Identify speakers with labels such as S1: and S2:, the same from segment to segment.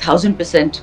S1: 1000%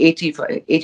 S1: 80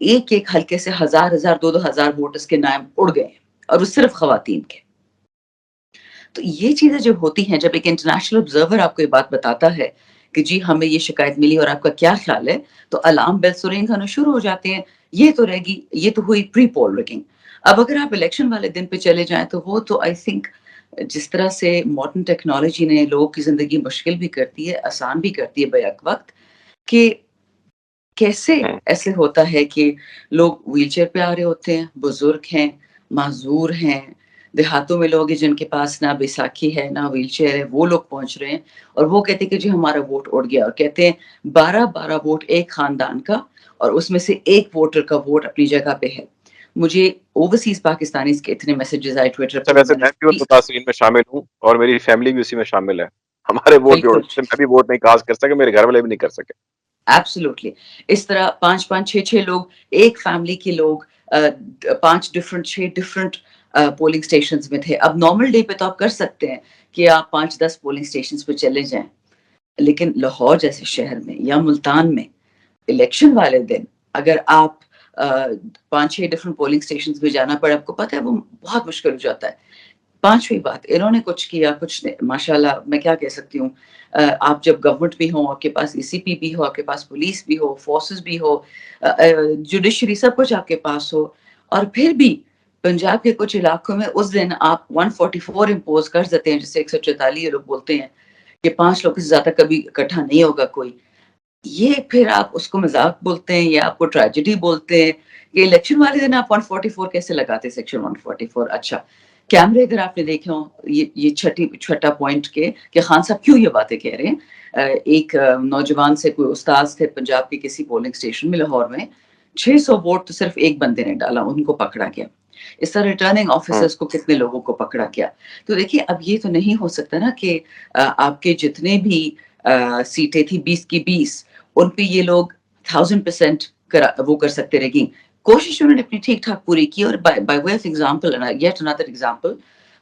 S1: ایک ایک حلقے سے 1000 2000 ووٹ اس کے نام اڑ گئے اور وہ صرف خواتین کے. تو یہ چیزیں جب ہوتی ہیں, جب ایک انٹرنیشنل آبزرور آپ کو یہ بات بتاتا ہے کہ جی ہمیں یہ شکایت ملی اور آپ کا کیا خیال ہے, تو الارم بیلز تو رنگ ہونا شروع ہو جاتے ہیں. یہ تو رہ گی, یہ تو ہوئی پری پول ریگنگ. اب اگر آپ الیکشن والے دن پہ چلے جائیں تو وہ تو آئی تھنک جس طرح سے ماڈرن ٹیکنالوجی نے لوگوں کی زندگی مشکل بھی کرتی ہے, آسان بھی کرتی ہے بیک وقت, کہ کیسے ایسے ہوتا ہے کہ لوگ ویل چیئر پہ آ رہے ہوتے ہیں, بزرگ ہیں, معذور ہیں, دیہاتوں میں لوگ ہیں جن کے پاس نہ بیساکھی ہے نہ ویل چیئر ہے, وہ لوگ پہنچ رہے ہیں اور وہ کہتے ہیں کہ جی ہمارا ووٹ اڑ گیا, اور کہتے ہیں 12 ووٹ ایک خاندان کا اور اس میں سے ایک ووٹر کا ووٹ اپنی جگہ پہ ہے. مجھے اوورسیز پاکستانیز کے اتنے میسیجز آئے ٹویٹر
S2: اچھا
S1: پہ,
S2: ویسے
S1: میں
S2: میں بھی ان
S1: نے
S2: متاثرین میں شامل ہوں اور میری فیملی بھی اسی میں شامل ہے. ہمارے ووٹ بھی اڑ
S1: بالکل
S2: گئے, میں بھی ووٹ نہیں کاسٹ کر سکے, میرے گھر والے بھی نہیں کر سکے.
S1: ایبسولوٹلی. اس طرح 5 6 لوگ ایک فیملی کے لوگ 5 ڈفرنٹ 6 ڈفرنٹ پولنگ اسٹیشنز میں تھے. اب نارمل ڈے پہ تو آپ کر سکتے ہیں کہ آپ 5 10 پولنگ اسٹیشنز پہ چلے جائیں, لیکن لاہور جیسے شہر میں یا ملتان میں الیکشن والے دن اگر آپ 5 6 ڈفرنٹ پولنگ اسٹیشنز پہ جانا پڑے, آپ کو پتہ ہے وہ بہت مشکل ہو جاتا ہے. 5ویں بات, انہوں نے کچھ کیا کچھ نہیں, ماشاءاللہ میں کیا کہہ سکتی ہوں, آپ جب گورنمنٹ بھی ہوں, آپ کے پاس ای سی پی بھی ہو, آپ کے پاس پولیس بھی ہو, فورسز بھی ہو, جوڈیشری سب کچھ آپ کے پاس ہو, اور پھر بھی پنجاب کے کچھ علاقوں میں اس دن آپ 144 امپوز کر دیتے ہیں, جسے 144 لوگ بولتے ہیں کہ 5 لوگوں سے زیادہ کبھی اکٹھا نہیں ہوگا کوئی. یہ پھر آپ اس کو مذاق بولتے ہیں یا آپ کو ٹریجڈی بولتے ہیں کہ الیکشن والے دن آپ 144 کیسے لگاتے, سیکشن 144. اچھا کیمرے اگر آپ نے دیکھے ہوں, یہ چھٹا پوائنٹ کے کہ خان صاحب کیوں یہ باتیں کہہ رہے ہیں. ایک نوجوان سے کوئی استاذ تھے پنجاب کے کسی پولنگ اسٹیشن میں لاہور میں, 600 ووٹ تو صرف ایک بندے نے ڈالا, ان کو پکڑا گیا. اس طرح ریٹرننگ آفیسرز کو کتنے لوگوں کو پکڑا گیا. تو دیکھیے اب یہ تو نہیں ہو سکتا نا کہ آپ کے جتنے بھی سیٹیں تھی 20 کی 20, ان پہ یہ لوگ 1000% وہ کر سکتے رہے گی. کوشش انہوں نے اپنی ٹھیک ٹھاک پوری کی, اور by way of example, yet another example,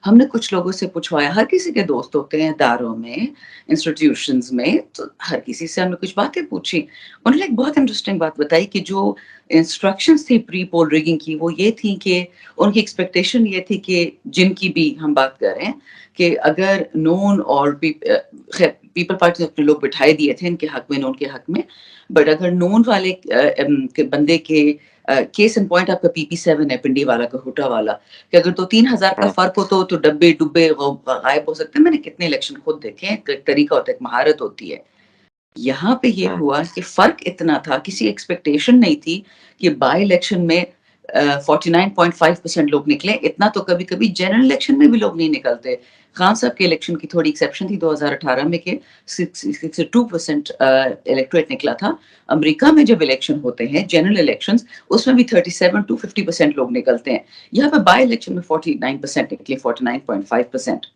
S1: ہم نے کچھ لوگوں سے پوچھوایا, ہر کسی کے دوست ہوتے ہیں اداروں میں, انسٹیٹیوشنز میں, تو ہر کسی سے ہم نے کچھ باتیں پوچھی. انہوں نے ایک بہت انٹرسٹنگ بات بتائی کہ جو انسٹرکشنز تھی پری پول ریگنگ کی, وہ یہ تھی کہ ان کی ایکسپیکٹیشن یہ تھی کہ جن کی بھی ہم بات کر رہے ہیں کہ اگر نون اور پیپل پارٹی نے اپنے لوگ بٹھائے دیے تھے ان کے حق میں, نون کے حق میں, بٹ اگر نون والے بندے کے کیس ان پوائنٹ آپ کا PP7 ہے, پنڈی والا کا ہوٹا والا, کہ اگر 2-3 ہزار کا فرق ہو تو ڈبے ڈبے غائب ہو سکتے ہیں. میں نے کتنے الیکشن خود دیکھے ہیں, ایک طریقہ ہوتا ہے, ایک مہارت ہوتی ہے. یہاں پہ یہ ہوا کہ فرق اتنا تھا, کسی ایکسپیکٹیشن نہیں تھی کہ بائی الیکشن میں 49.5% لوگ نکلے. اتنا تو کبھی کبھی جنرل الیکشن میں بھی لوگ نہیں نکلتے. خان صاحب کے الیکشن کی تھوڑی ایکسیپشن تھی 2018 میں کہ 62% الیکٹوریٹ نکلا تھا. امریکہ میں جب الیکشن ہوتے ہیں جنرل الیکشنز, اس میں بھی 37 to 50% لوگ نکلتے ہیں. یہاں پہ بائی الیکشن میں 49% نکلے, 49.5%.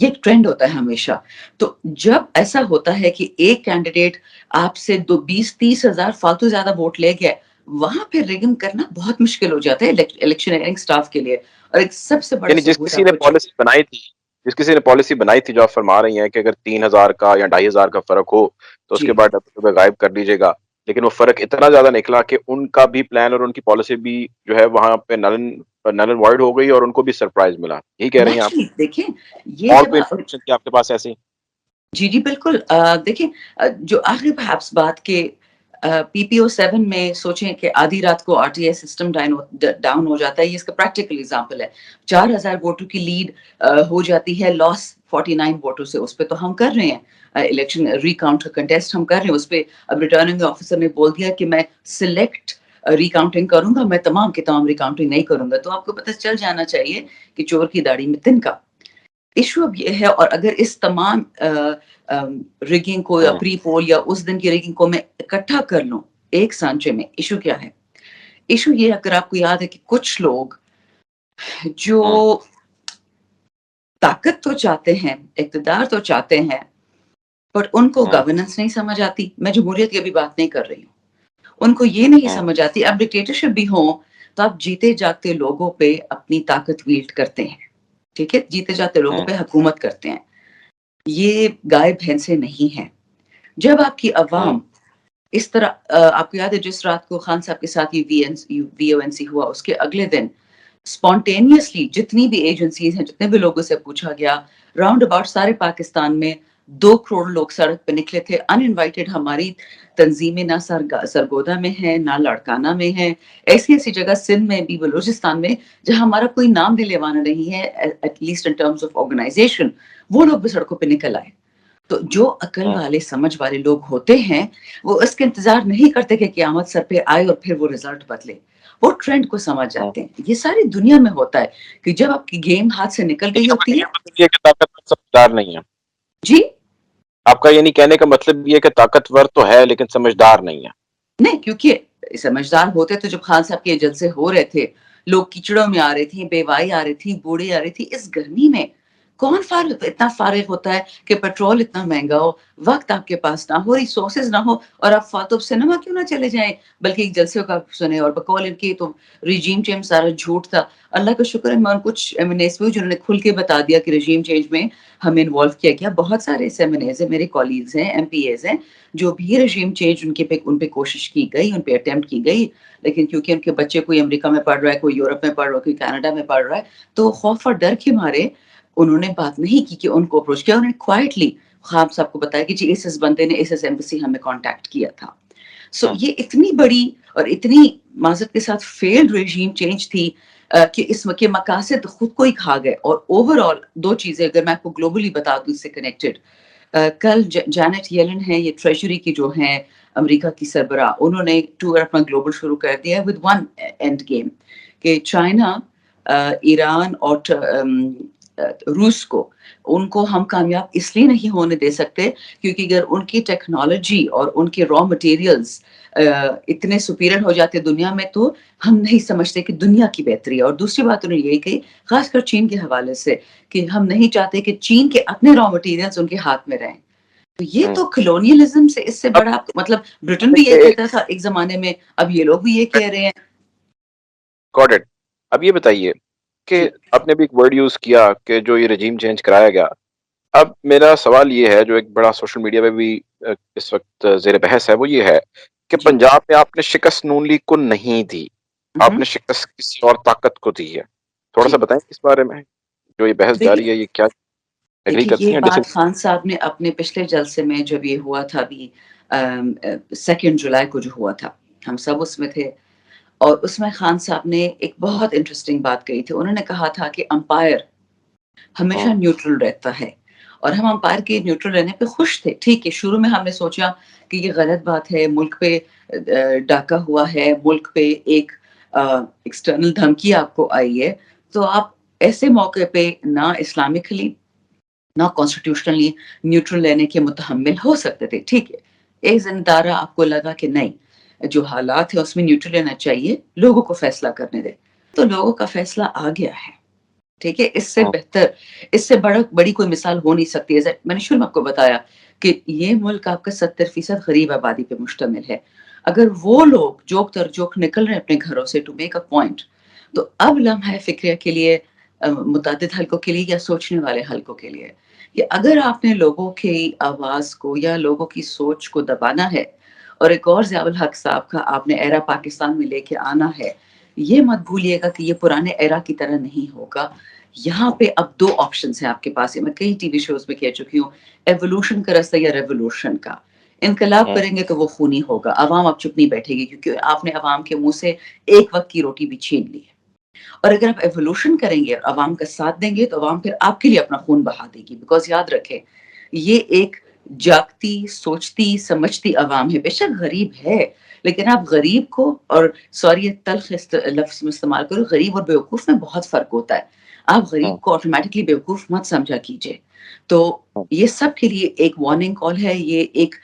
S1: یہ ایک ٹرینڈ ہوتا ہے ہمیشہ. تو جب ایسا ہوتا ہے کہ ایک کینڈیڈیٹ آپ سے 20-30 ہزار فالتو زیادہ ووٹ لے گیا, وہاں پہ ریگنگ کرنا بہت مشکل ہو جاتا ہے الیکشن سٹاف کے لیے. اور ایک سب سے بڑا
S2: یعنی جس
S1: ثبوت
S2: کسی
S1: آپ
S2: نے
S1: کو
S2: پالیسی بنائی تھی جس کسی نے پالیسی بنائی تھی جو آپ فرما رہی ہیں کہ اگر 3000 کا یا 2500 کا فرق ہو تو اس
S1: جی
S2: کے بعد غائب کر لیجیے گا, لیکن وہ فرق اتنا زیادہ نکلا کہ ان کا بھی پلان اور ان کی پالیسی بھی جو ہے وہاں پہ نل وائڈ ہو گئی اور ان کو بھی سرپرائز ملا. یہی کہہ رہی ہیں آپ؟
S1: نیچرلی دیکھیں یہ
S2: اور
S1: جب
S2: کوئی انفارمیشن تھی آپ کے پاس ایسی؟
S1: جی جی بالکل. دیکھیں جو آخری پرہیپس بات کہ PP07 میں سوچیں کہ آدھی رات کو RTI سسٹم ڈاؤن ہو جاتا ہے, یہ اس کا پریکٹیکل ایگزامپل ہے. 4000 ووٹوں کی لیڈ ہو جاتی ہے, لاس 49 ووٹوں سے, اس پہ تو ہم کر رہے ہیں الیکشن ریکاؤنٹ کا کنٹیسٹ ہم کر رہے ہیں اس پہ. اب ریٹرننگ آفیسر نے بول دیا کہ میں سلیکٹ ریکاؤنٹنگ کروں گا, میں تمام کے تمام ریکاؤنٹنگ نہیں کروں گا. تو آپ کو پتہ چل جانا چاہیے کہ چور کی داڑھی میں تنکا. ایشو اب یہ ہے, اور اگر اس تمام ریگنگ کو یا پری پول یا اس دن کی ریگنگ کو میں اکٹھا کر لوں ایک سانچے میں, ایشو کیا ہے؟ ایشو یہ اگر آپ کو یاد ہے کہ کچھ لوگ جو طاقت تو چاہتے ہیں, اقتدار تو چاہتے ہیں, پر ان کو گورننس نہیں سمجھ آتی. میں جمہوریت کی ابھی بات نہیں کر رہی ہوں. ان کو یہ نہیں سمجھ آتی. اب ڈکٹیٹرشپ بھی ہوں تو آپ جیتے جاگتے لوگوں پہ اپنی طاقت ویلڈ کرتے ہیں, ٹھیک ہے, جیتے جاتے لوگوں پہ حکومت کرتے ہیں. یہ گائے بھینسیں نہیں ہیں. جب آپ کی عوام اس طرح آپ کو یاد ہے جس رات کو خان صاحب کے ساتھ یہ وی او این سی ہوا، اس کے اگلے دن اسپونٹینیسلی جتنی بھی ایجنسیز ہیں، جتنے بھی لوگوں سے پوچھا گیا، راؤنڈ اباؤٹ سارے پاکستان میں 2 کروڑ لوگ سڑک پہ نکلے تھے ان انوائٹڈ. ہماری تنظیمیں نہ سرگودا میں ہیں، نہ لاڑکانہ میں ہیں، ایسی ایسی جگہ سندھ میں بھی، بلوچستان میں، جہاں ہمارا کوئی نام بھی لیوانا نہیں ہے at least in terms of organisation, وہ لوگ بھی سڑکوں پہ نکل آئے. تو جو عقل والے سمجھ والے لوگ ہوتے ہیں وہ اس کے انتظار نہیں کرتے کہ قیامت سر پہ آئے اور پھر وہ رزلٹ بدلے، وہ ٹرینڈ کو سمجھ جاتے ہیں. یہ ساری دنیا میں ہوتا ہے کہ جب آپ کی گیم ہاتھ سے نکل گئی ہوتی ہے.
S2: یہ کہ طاقتور سمجھدار نہیں ہے.
S1: جی
S2: آپ کا یعنی کہنے کا مطلب یہ کہ طاقتور تو ہے لیکن سمجھدار نہیں ہے.
S1: نہیں، کیونکہ سمجھدار ہوتے تو جب خان صاحب کے جلسے ہو رہے تھے، لوگ کچڑوں میں آ رہے تھے، بیوائی آ رہی تھی، بوڑھے آ رہی تھی، اس گرمی میں کون اتنا فارغ ہوتا ہے کہ پیٹرول اتنا مہنگا ہو، وقت آپ کے پاس نہ ہو، ریسورسز نہ ہو، اور آپ فاتو سنیما کیوں نہ چلے جائیں بلکہ ایک جلسے کا سنیں. اور بقول ان کی تو رجیم چینج سارا جھوٹ تھا. اللہ کا شکر ہے میں کچھ ایمنیز ہوئی جنہوں نے کھل کے بتا دیا کہ رجیم چینج میں ہمیں انوالو کیا گیا. بہت سارے ایمنیز ہیں، میرے کولیگز ہیں، ایم پی ایز ہیں، جو بھی رجیم چینج ان پہ کوشش کی گئی، ان پہ اٹیمپٹ کی گئی، لیکن کیونکہ ان کے بچے کوئی امریکہ میں پڑھ رہا ہے، کوئی یورپ میں پڑھ رہا ہے، کوئی کینیڈا میں پڑھ رہا ہے، تو خوف اور ڈر کے مارے انہوں نے بات نہیں کی کہ ان کو اپروچ کیا. انہوں نے کوائٹلی خواب صاحب کو بتایا کہ جی اس بندے نے اس ایمبیسی ہمیں کانٹیکٹ کیا تھا. سو یہ اتنی بڑی اور اتنی معذرت کے ساتھ فیلڈ رجیم چینج تھی کہ اس کے مقاصد خود کو ہی کھا گئے. اور اوور آل 2 چیزیں اگر میں آپ کو گلوبلی بتا دوں اس سے کنیکٹڈ، کل جانٹ یلن ہیں، یہ ٹریجری کی جو ہیں امریکہ کی سربراہ، انہوں نے ٹور اپنا گلوبل شروع کر دیا ود ون اینڈ گیم کہ چائنا، ایران اور روس کو، ان کو ہم کامیاب اس لیے نہیں ہونے دے سکتے کیونکہ اگر ان کی ٹیکنالوجی اور ان کے را مٹیریلز اتنے سپیریئر ہو جاتے دنیا میں تو ہم نہیں سمجھتے کہ دنیا کی بہتری ہے. اور دوسری بات انہوں نے یہی کہی خاص کر چین کے حوالے سے کہ ہم نہیں چاہتے کہ چین کے اپنے را مٹیریلز ان کے ہاتھ میں رہیں. تو یہ تو کلونیلزم سے اس سے
S2: اب
S1: بڑا، مطلب برٹن بھی یہ کہتا تھا ایک زمانے میں، اب یہ لوگ بھی یہ کہہ رہے ہیں.
S2: Got it. اب یہ بتائیے کہ
S1: جی
S2: آپ نے بھی ایک ورڈ یوز کیا کہ جو یہ رجیم چینج کرایا گیا. اب میرا سوال یہ ہے جو ایک بڑا سوشل میڈیا پہ بھی اس وقت زیر بحث ہے، وہ یہ ہے کہ
S1: جی
S2: پنجاب میں آپ نے شکست نون لیگ کو نہیں دی، آپ نے شکست کسی اور طاقت کو دی ہے. تھوڑا
S1: جی
S2: سا بتائیں اس بارے میں، جو یہ بحث جاری
S1: دیکھیے
S2: ہے یہ کیا ایگری
S1: دیکھیے
S2: کرتی
S1: یہ
S2: ہیں
S1: بات خان صاحب نے اپنے پچھلے جلسے میں جب یہ ہوا تھا ابھی 2 جولائی کو جو ہوا تھا، ہم سب اس میں تھے، اور اس میں خان صاحب نے ایک بہت انٹرسٹنگ بات کہی تھی. انہوں نے کہا تھا کہ امپائر ہمیشہ نیوٹرل رہتا ہے، اور ہم امپائر کے نیوٹرل رہنے پہ خوش تھے. ٹھیک ہے، شروع میں ہم نے سوچا کہ یہ غلط بات ہے، ملک پہ ڈاکہ ہوا ہے، ملک پہ ایک ایکسٹرنل دھمکی آپ کو آئی ہے، تو آپ ایسے موقع پہ نہ اسلامکلی نہ کانسٹیٹیوشنلی نیوٹرل لینے کے متحمل ہو سکتے تھے. ٹھیک ہے، ایک زندارہ آپ کو لگا کہ نہیں، جو حالات ہے اس میں نیوٹرل لینا چاہیے، لوگوں کو فیصلہ کرنے دے، تو لوگوں کا فیصلہ آ گیا ہے. ٹھیک ہے، اس سے بہتر، اس سے بڑی کوئی مثال ہو نہیں سکتی ہے. میں نے شروع میں آپ کو بتایا کہ یہ ملک آپ کا 70% غریب آبادی پہ مشتمل ہے. اگر وہ لوگ جوک تر جوک نکل رہے ہیں اپنے گھروں سے ٹو میک اے پوائنٹ، تو اب لمحہ فکریہ کے لیے، متعدد حلقوں کے لیے یا سوچنے والے حلقوں کے لیے، کہ اگر آپ نے لوگوں کی آواز کو یا لوگوں کی سوچ کو دبانا ہے اور ایک اور ضیاء الحق صاحب کا آپ نے ایرا پاکستان میں لے کے آنا ہے، یہ مت بھولیے گا کہ یہ پرانے ایرا کی طرح نہیں ہوگا. یہاں پہ اب 2 آپشنز ہیں آپ کے پاس. میں کئی ٹی وی شوز میں کہہ چکی ہوں، ایوولوشن کا رستہ یا ریولوشن کا. انقلاب کریں گے تو وہ خونی ہوگا، عوام اب چپ نہیں بیٹھے گی کیونکہ آپ نے عوام کے منہ سے ایک وقت کی روٹی بھی چھین لی ہے. اور اگر آپ ایوولوشن کریں گے اور عوام کا ساتھ دیں گے تو عوام پھر آپ کے لیے اپنا خون بہا دے گی. بیکاز یاد رکھیں، یہ ایک جاگتی، سوچتی، سمجھتی عوام ہے. بے شک غریب ہے، لیکن آپ غریب کو، اور سوری تلخ لفظ میں استعمال کرو، غریب اور بیوقوف میں بہت فرق ہوتا ہے. آپ غریب کو آٹومیٹکلی بیوقوف مت سمجھا کیجیے. تو یہ سب کے لیے ایک وارننگ کال ہے، یہ ایک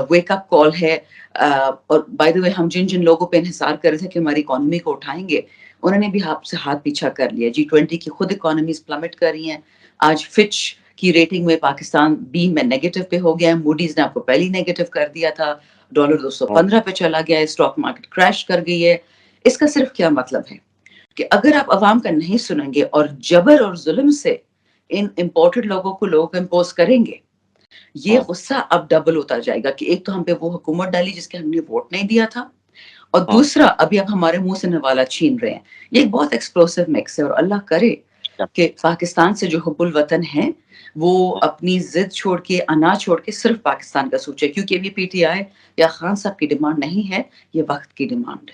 S1: ویک اپ کال ہے. اور بائی دا وے، ہم جن لوگوں پہ انحصار کر رہے تھے کہ ہماری اکانومی کو اٹھائیں گے، انہوں نے بھی آپ سے ہاتھ پیچھا کر لیا. G20 کی خود اکانومیز پلمٹ کر رہی ہیں. آج فچ کی ریٹنگ میں پاکستان بی میں نیگیٹو پہ ہو گیا ہے. موڈیز نے آپ کو پہلی نیگیٹو کر دیا تھا. ڈالر 215 پہ چلا گیا ہے. اسٹاک مارکیٹ کریش کر گئی ہے. اس کا صرف کیا مطلب ہے کہ اگر آپ عوام کا نہیں سنیں گے اور جبر اور ظلم سے ان امپورٹڈ لوگوں کو لوگ امپوز کریں گے، یہ غصہ اب ڈبل ہوتا جائے گا کہ ایک تو ہم پہ وہ حکومت ڈالی جس کے ہم نے ووٹ نہیں دیا تھا، اور دوسرا ابھی اب ہمارے منہ سے نوالا چھین رہے ہیں. یہ ایک بہت ایکسپلوسو مکس ہے، اور اللہ کرے کہ پاکستان سے جو حب الوطن ہیں وہ اپنی ضد چھوڑ کے، انا چھوڑ کے صرف پاکستان کا سوچے، کیونکہ ابھی پی ٹی آئی یا خان صاحب کی ڈیمانڈ نہیں ہے، یہ وقت کی ڈیمانڈ ہے.